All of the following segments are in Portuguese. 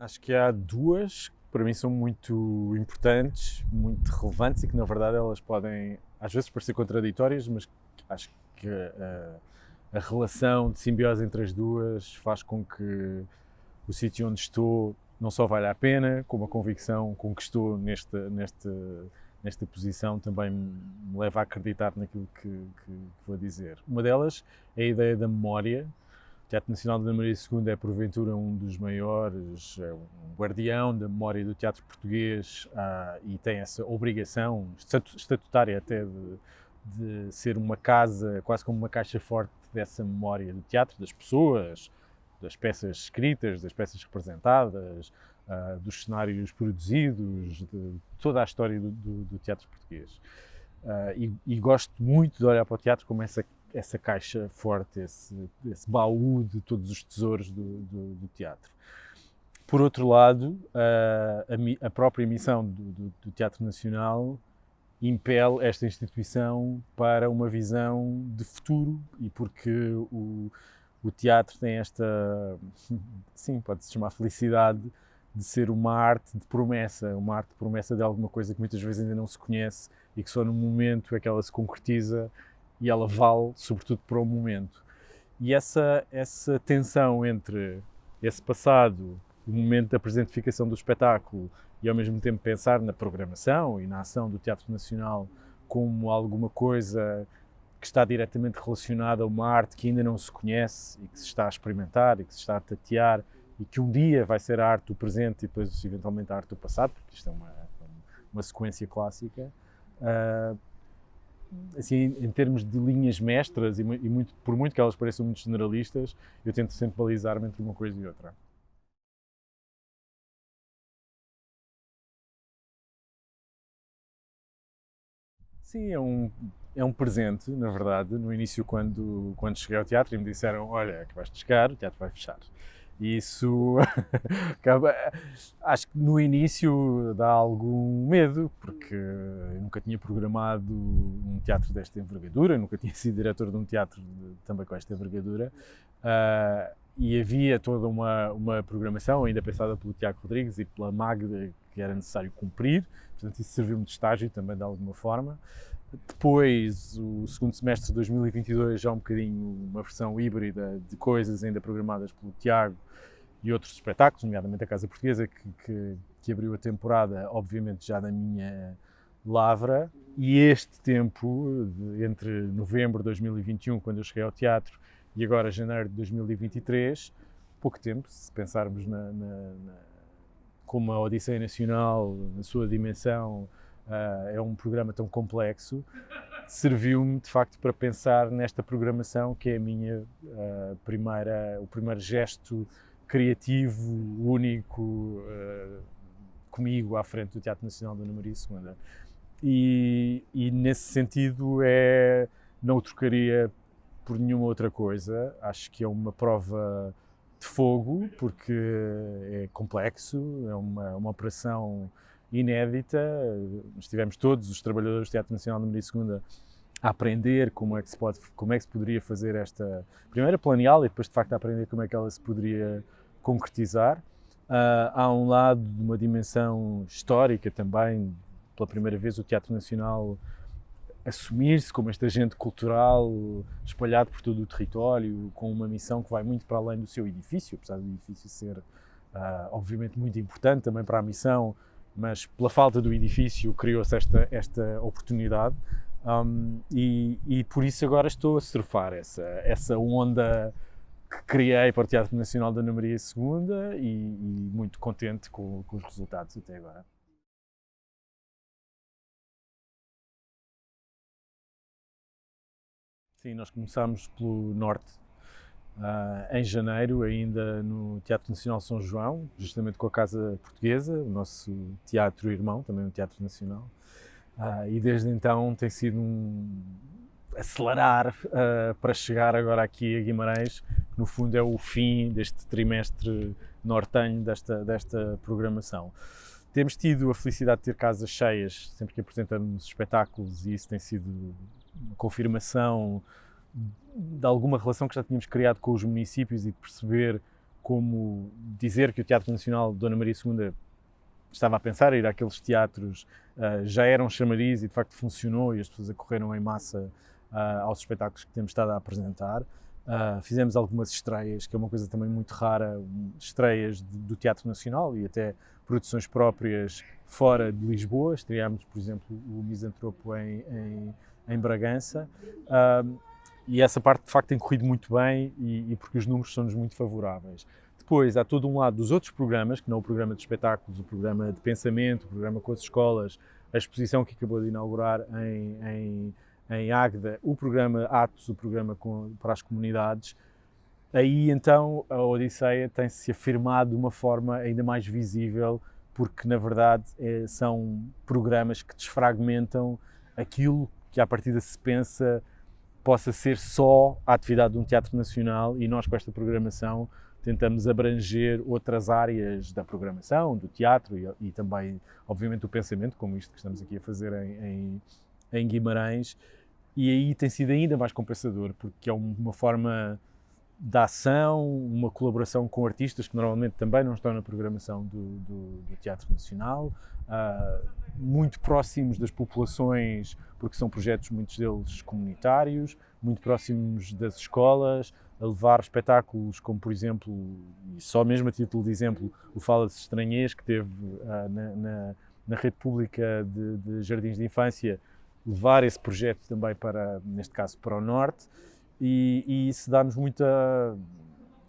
Acho que há duas que para mim são muito importantes, muito relevantes e que na verdade elas podem às vezes parecer contraditórias, mas acho que a relação de simbiose entre as duas faz com que o sítio onde estou não só vale a pena, como a convicção com que estou nesta posição também me leva a acreditar naquilo que vou dizer. Uma delas é a ideia da memória. O Teatro Nacional de Dona Maria II é, porventura, um dos maiores, é um guardião da memória do teatro português e tem essa obrigação estatutária até de ser uma casa, quase como uma caixa forte dessa memória do teatro, das pessoas, das peças escritas, das peças representadas, dos cenários produzidos, de toda a história do teatro português. E gosto muito de olhar para o teatro como essa caixa forte, esse baú de todos os tesouros do teatro. Por outro lado, a própria missão do Teatro Nacional impele esta instituição para uma visão de futuro e porque o teatro tem esta, sim, pode-se chamar felicidade de ser uma arte de promessa de alguma coisa que muitas vezes ainda não se conhece e que só no momento é que ela se concretiza e ela vale, sobretudo, para o momento. E essa tensão entre esse passado, o momento da presentificação do espetáculo e ao mesmo tempo pensar na programação e na ação do Teatro Nacional como alguma coisa que está diretamente relacionada a uma arte que ainda não se conhece e que se está a experimentar e que se está a tatear e que um dia vai ser a arte do presente e depois eventualmente a arte do passado, porque isto é uma sequência clássica. Assim, em termos de linhas mestras e por muito que elas pareçam muito generalistas, eu tento sempre balizar-me entre uma coisa e outra. Sim, é um presente, na verdade. No início, quando cheguei ao teatro e me disseram, olha, acabaste de chegar, o teatro vai fechar. E isso acaba, acho que no início dá algum medo, porque eu nunca tinha programado um teatro desta envergadura, nunca tinha sido diretor de um teatro também com esta envergadura. E havia toda uma programação ainda pensada pelo Tiago Rodrigues e pela Magda que era necessário cumprir, portanto isso serviu-me de estágio também de alguma forma. Depois, o segundo semestre de 2022, já um bocadinho uma versão híbrida de coisas ainda programadas pelo Tiago e outros espetáculos, nomeadamente a Casa Portuguesa, que abriu a temporada, obviamente já na minha lavra. E este tempo, entre novembro de 2021, quando eu cheguei ao teatro, e agora janeiro de 2023, pouco tempo, se pensarmos como a Odisseia Nacional, na sua dimensão, é um programa tão complexo, serviu-me de facto para pensar nesta programação que é a minha o primeiro gesto criativo, único, comigo à frente do Teatro Nacional da Dona Maria II. E nesse sentido não o trocaria por nenhuma outra coisa. Acho que é uma prova de fogo, porque é complexo, é uma operação inédita. Estivemos todos os trabalhadores do Teatro Nacional da Dona Maria II a aprender como é que se poderia fazer esta, primeiro a planeá-la e depois de facto a aprender como é que ela se poderia concretizar. Há um lado de uma dimensão histórica também, pela primeira vez o Teatro Nacional assumir-se como este agente cultural espalhado por todo o território, com uma missão que vai muito para além do seu edifício, apesar do edifício ser obviamente muito importante também para a missão, mas pela falta do edifício criou-se esta oportunidade. E por isso agora estou a surfar essa onda que criei para o Teatro Nacional da Dona Maria II e muito contente com os resultados até agora. Sim, nós começámos pelo Norte, em janeiro, ainda no Teatro Nacional São João, justamente com a Casa Portuguesa, o nosso teatro irmão, também um teatro nacional. E desde então tem sido acelerar para chegar agora aqui a Guimarães, que no fundo é o fim deste trimestre nortenho desta programação. Temos tido a felicidade de ter casas cheias sempre que apresentamos espetáculos e isso tem sido uma confirmação de alguma relação que já tínhamos criado com os municípios e de perceber como dizer que o Teatro Nacional de Dona Maria II estava a pensar em ir àqueles teatros, já era um chamariz e de facto funcionou e as pessoas acorreram em massa aos espetáculos que temos estado a apresentar. Fizemos algumas estreias, que é uma coisa também muito rara, estreias do Teatro Nacional e até produções próprias fora de Lisboa. Estreámos, por exemplo, o Misantropo em Bragança. E essa parte de facto tem corrido muito bem e porque os números são-nos muito favoráveis. Depois há todo um lado dos outros programas, que não é o programa de espetáculos, o programa de pensamento, o programa com as escolas, a exposição que acabou de inaugurar em Águeda, o programa Atos, o programa para as comunidades. Aí então a Odisseia tem-se afirmado de uma forma ainda mais visível, porque na verdade são programas que desfragmentam aquilo que à partida se pensa possa ser só a atividade de um teatro nacional, e nós com esta programação tentamos abranger outras áreas da programação, do teatro e também, obviamente, do pensamento, como isto que estamos aqui a fazer em Guimarães, e aí tem sido ainda mais compensador, porque é uma forma de ação, uma colaboração com artistas que normalmente também não estão na programação do Teatro Nacional, muito próximos das populações, porque são projetos, muitos deles comunitários, muito próximos das escolas, a levar espetáculos como, por exemplo, e só mesmo a título de exemplo, o Fala-se Estranhês, que teve na rede pública de jardins de infância, levar esse projeto também para, neste caso, para o Norte, e isso dá-nos muita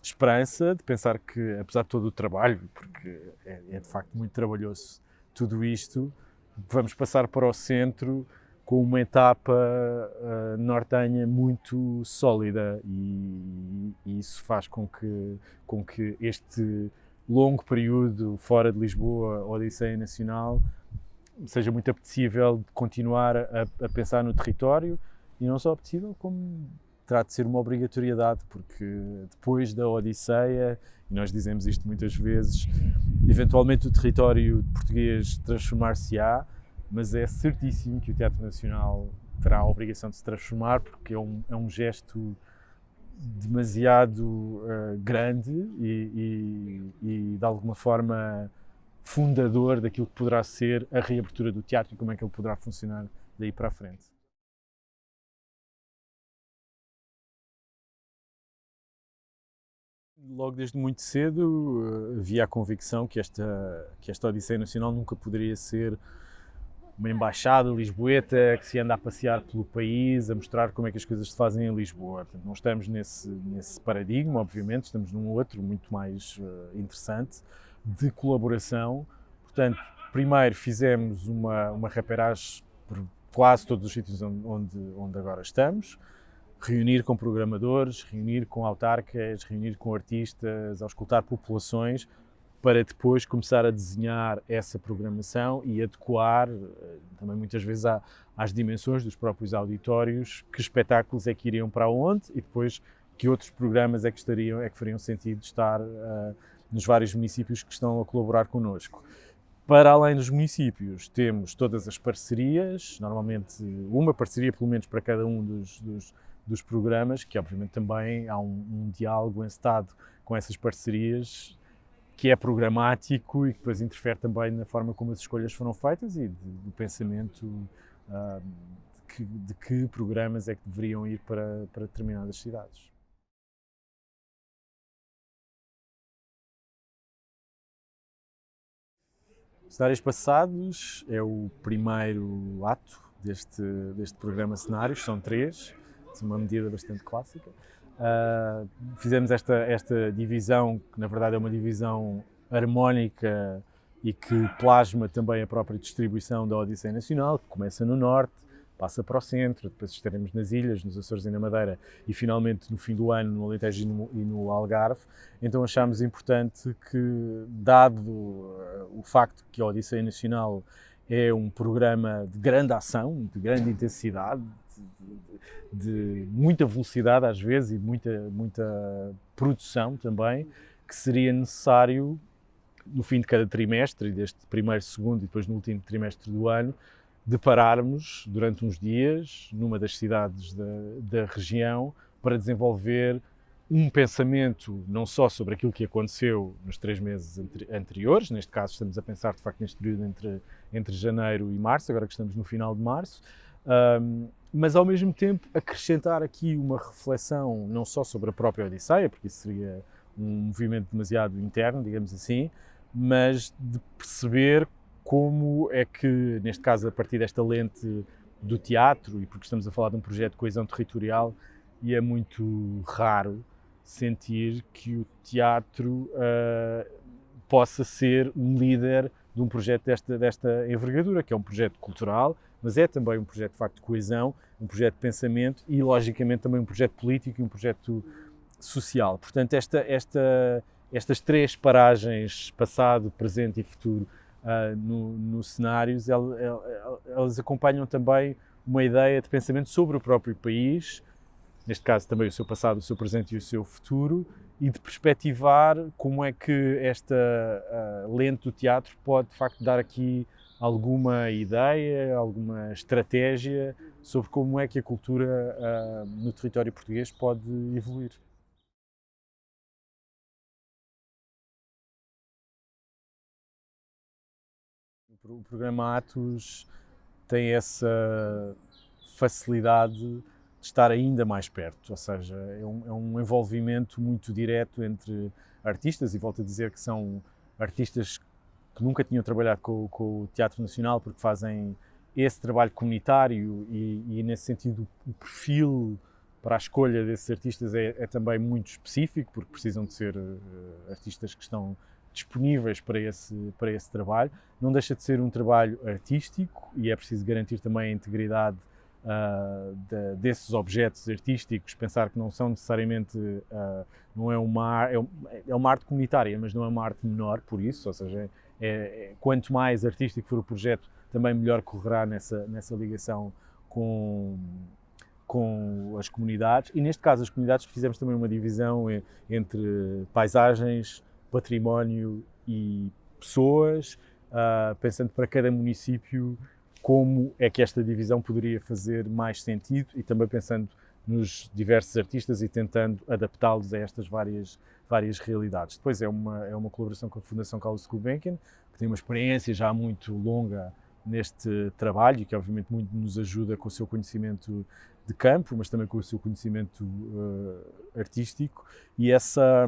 esperança de pensar que, apesar de todo o trabalho, porque é de facto muito trabalhoso tudo isto, vamos passar para o centro com uma etapa nortenha muito sólida, e isso faz com que este longo período fora de Lisboa, Odisseia Nacional, seja muito apetecível de continuar a pensar no território, e não só apetecível, como terá de ser uma obrigatoriedade, porque depois da Odisseia, e nós dizemos isto muitas vezes, eventualmente o território português transformar-se-á, mas é certíssimo que o Teatro Nacional terá a obrigação de se transformar, porque é um gesto demasiado grande e de alguma forma fundador daquilo que poderá ser a reabertura do teatro e como é que ele poderá funcionar daí para a frente. Logo desde muito cedo havia a convicção que esta Odisseia Nacional nunca poderia ser uma embaixada lisboeta que se anda a passear pelo país, a mostrar como é que as coisas se fazem em Lisboa. Portanto, não estamos nesse paradigma, obviamente, estamos num outro muito mais interessante, de colaboração. Portanto, primeiro fizemos uma reperagem por quase todos os sítios onde agora estamos, reunir com programadores, reunir com autarcas, reunir com artistas, auscultar populações, para depois começar a desenhar essa programação e adequar, também muitas vezes às dimensões dos próprios auditórios, que espetáculos é que iriam para onde e depois que outros programas é que fariam sentido estar nos vários municípios que estão a colaborar connosco. Para além dos municípios, temos todas as parcerias, normalmente uma parceria pelo menos para cada um dos programas, que obviamente também há um diálogo encetado com essas parcerias, que é programático e que depois interfere também na forma como as escolhas foram feitas e do pensamento de que programas é que deveriam ir para determinadas cidades. Cenários Passados é o primeiro ato deste programa Cenários, são 3, uma medida bastante clássica. Fizemos esta divisão, que na verdade é uma divisão harmónica e que plasma também a própria distribuição da Odisseia Nacional, que começa no Norte, passa para o Centro, depois estaremos nas Ilhas, nos Açores e na Madeira, e finalmente no fim do ano no Alentejo e no Algarve. Então achámos importante que, dado o facto que a Odisseia Nacional é um programa de grande ação, de grande intensidade, de muita velocidade às vezes e muita produção também, que seria necessário, no fim de cada trimestre, deste primeiro, segundo e depois no último trimestre do ano, depararmos durante uns dias numa das cidades da região para desenvolver um pensamento não só sobre aquilo que aconteceu nos 3 meses anteriores, neste caso estamos a pensar de facto neste período entre janeiro e março, agora que estamos no final de março, mas ao mesmo tempo acrescentar aqui uma reflexão não só sobre a própria Odisseia, porque isso seria um movimento demasiado interno, digamos assim, mas de perceber como é que, neste caso a partir desta lente do teatro, e porque estamos a falar de um projeto de coesão territorial, e é muito raro sentir que o teatro possa ser um líder de um projeto desta envergadura, que é um projeto cultural, mas é também um projeto de facto de coesão, um projeto de pensamento e, logicamente, também um projeto político e um projeto social. Portanto, estas 3 paragens, passado, presente e futuro, nos cenários, elas acompanham também uma ideia de pensamento sobre o próprio país, neste caso também o seu passado, o seu presente e o seu futuro, e de perspectivar como é que esta lente do teatro pode de facto dar aqui alguma ideia, alguma estratégia sobre como é que a cultura no território português pode evoluir. O programa Atos tem essa facilidade de estar ainda mais perto, ou seja, é um envolvimento muito direto entre artistas, e volto a dizer que são artistas que nunca tinham trabalhado com o Teatro Nacional, porque fazem esse trabalho comunitário e nesse sentido o perfil para a escolha desses artistas é também muito específico, porque precisam de ser artistas que estão disponíveis para esse trabalho. Não deixa de ser um trabalho artístico e é preciso garantir também a integridade desses objetos artísticos, pensar que não são necessariamente, não é uma arte comunitária, mas não é uma arte menor por isso, ou seja, quanto mais artístico for o projeto, também melhor correrá nessa ligação com as comunidades, e neste caso as comunidades fizemos também uma divisão entre paisagens, património e pessoas, pensando para cada município como é que esta divisão poderia fazer mais sentido e também pensando nos diversos artistas e tentando adaptá-los a estas várias realidades. Depois é uma colaboração com a Fundação Carlos Gulbenkian, que tem uma experiência já muito longa neste trabalho e que obviamente muito nos ajuda com o seu conhecimento de campo, mas também com o seu conhecimento artístico, e essa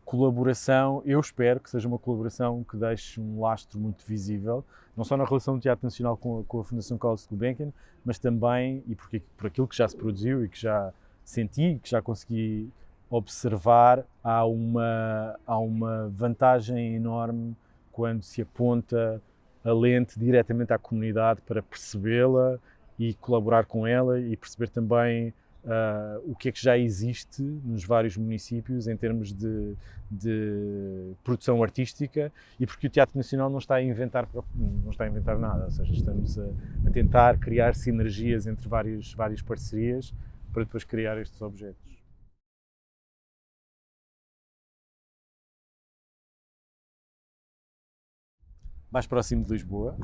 colaboração, eu espero que seja uma colaboração que deixe um lastro muito visível, não só na relação do Teatro Nacional com a Fundação Carlos Gulbenkian, mas também, e por aquilo que já se produziu e que já senti, que já consegui observar, há uma vantagem enorme quando se aponta a lente diretamente à comunidade para percebê-la e colaborar com ela e perceber também o que é que já existe nos vários municípios em termos de produção artística, e porque o Teatro Nacional não está a inventar nada, ou seja, estamos a tentar criar sinergias entre várias parcerias para depois criar estes objetos. Mais próximo de Lisboa,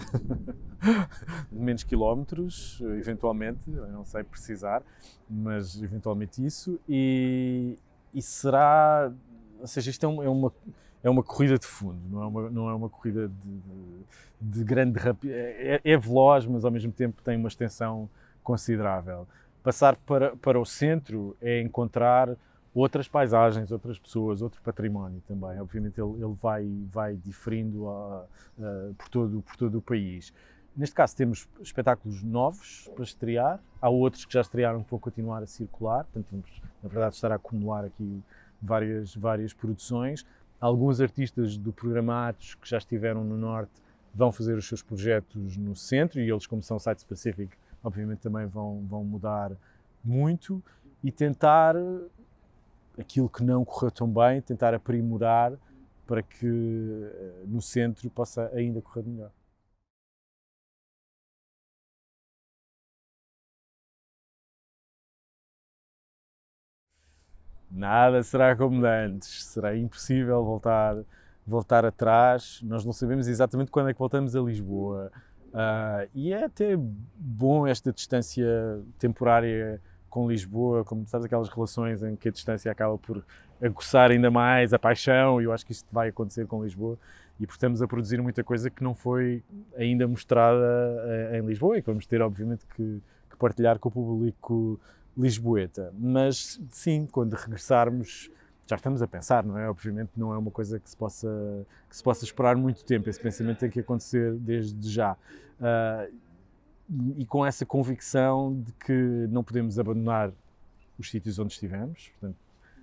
menos quilómetros, eventualmente, eu não sei precisar, mas eventualmente isso, e será, ou seja, isto é uma corrida de fundo, não é uma corrida de grande rapidez, é veloz, mas ao mesmo tempo tem uma extensão considerável. Passar para o centro é encontrar outras paisagens, outras pessoas, outro património também. Obviamente ele vai diferindo por todo o país. Neste caso temos espetáculos novos para estrear, há outros que já estrearam que vão continuar a circular, portanto vamos, na verdade, estar a acumular aqui várias produções. Alguns artistas do programa Atos que já estiveram no Norte vão fazer os seus projetos no centro, e eles, como são site-specific, obviamente também vão mudar muito, e tentar aquilo que não correu tão bem, tentar aprimorar para que no centro possa ainda correr melhor. Nada será como antes, será impossível voltar atrás. Nós não sabemos exatamente quando é que voltamos a Lisboa. E é até bom esta distância temporária com Lisboa, como sabes, aquelas relações em que a distância acaba por aguçar ainda mais a paixão, e eu acho que isto vai acontecer com Lisboa, e porque estamos a produzir muita coisa que não foi ainda mostrada em Lisboa e que vamos ter, obviamente, que partilhar com o público lisboeta. Mas sim, quando regressarmos, já estamos a pensar, não é? Obviamente não é uma coisa que se possa esperar muito tempo, esse pensamento tem que acontecer desde já. E com essa convicção de que não podemos abandonar os sítios onde estivemos, portanto,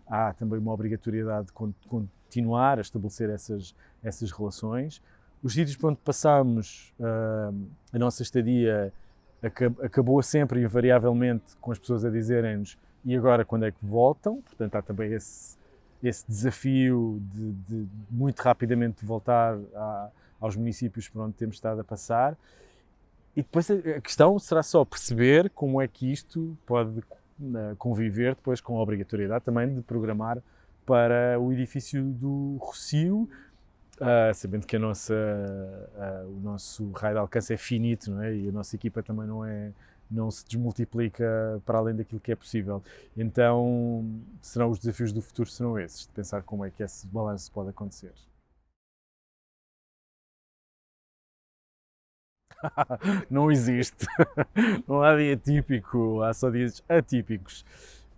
há também uma obrigatoriedade de continuar a estabelecer essas relações. Os sítios por onde passamos a nossa estadia acabou sempre, invariavelmente, com as pessoas a dizerem-nos e agora quando é que voltam? Portanto, há também esse desafio de muito rapidamente voltar aos municípios por onde temos estado a passar. E depois a questão será só perceber como é que isto pode conviver depois com a obrigatoriedade também de programar para o edifício do Rossio, sabendo que o nosso raio de alcance é finito, não é? E a nossa equipa também não se desmultiplica para além daquilo que é possível. Então, serão os desafios do futuro, serão esses, de pensar como é que esse balanço pode acontecer. Não existe. Não há dia típico, há só dias atípicos.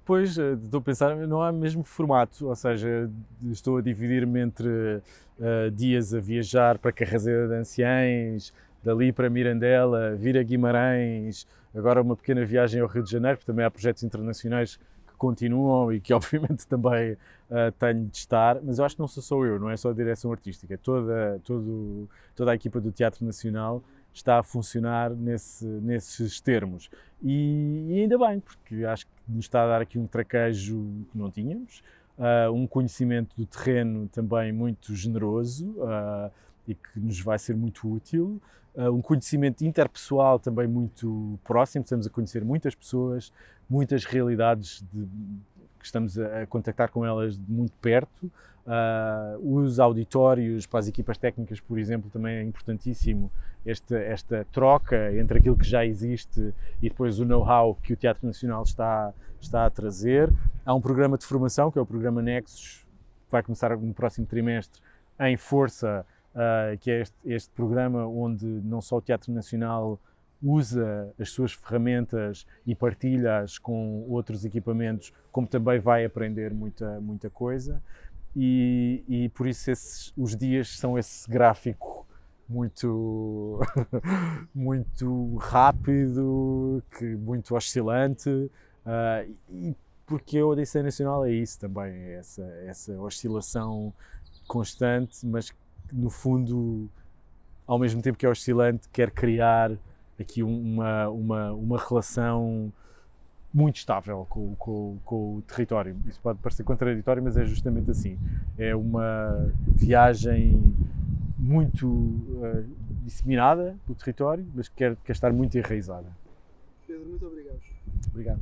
Pois, estou a pensar, não há mesmo formato, ou seja, estou a dividir-me entre dias a viajar para Carrazeira de Anciães, dali para Mirandela, vir a Guimarães, agora uma pequena viagem ao Rio de Janeiro, porque também há projetos internacionais que continuam e que obviamente também tenho de estar, mas eu acho que não sou só eu, não é só a direção artística, é toda a equipa do Teatro Nacional está a funcionar nesses termos. E ainda bem, porque acho que nos está a dar aqui um traquejo que não tínhamos, um conhecimento do terreno também muito generoso e que nos vai ser muito útil, um conhecimento interpessoal também muito próximo, estamos a conhecer muitas pessoas, muitas realidades que estamos a contactar com elas de muito perto. Os auditórios para as equipas técnicas, por exemplo, também é importantíssimo esta troca entre aquilo que já existe e depois o know-how que o Teatro Nacional está a trazer. Há um programa de formação, que é o programa Nexus, que vai começar no próximo trimestre, em força, que é este programa onde não só o Teatro Nacional usa as suas ferramentas e partilha-as com outros equipamentos, como também vai aprender muita coisa. E por isso os dias são esse gráfico muito, muito rápido, muito oscilante, e porque a Odisseia Nacional é isso também, é essa oscilação constante, mas que, no fundo, ao mesmo tempo que é oscilante, quer criar aqui uma relação muito estável com o território. Isso pode parecer contraditório, mas é justamente assim. É uma viagem muito disseminada do território, mas que quer estar muito enraizada. Pedro, muito obrigado. Obrigado.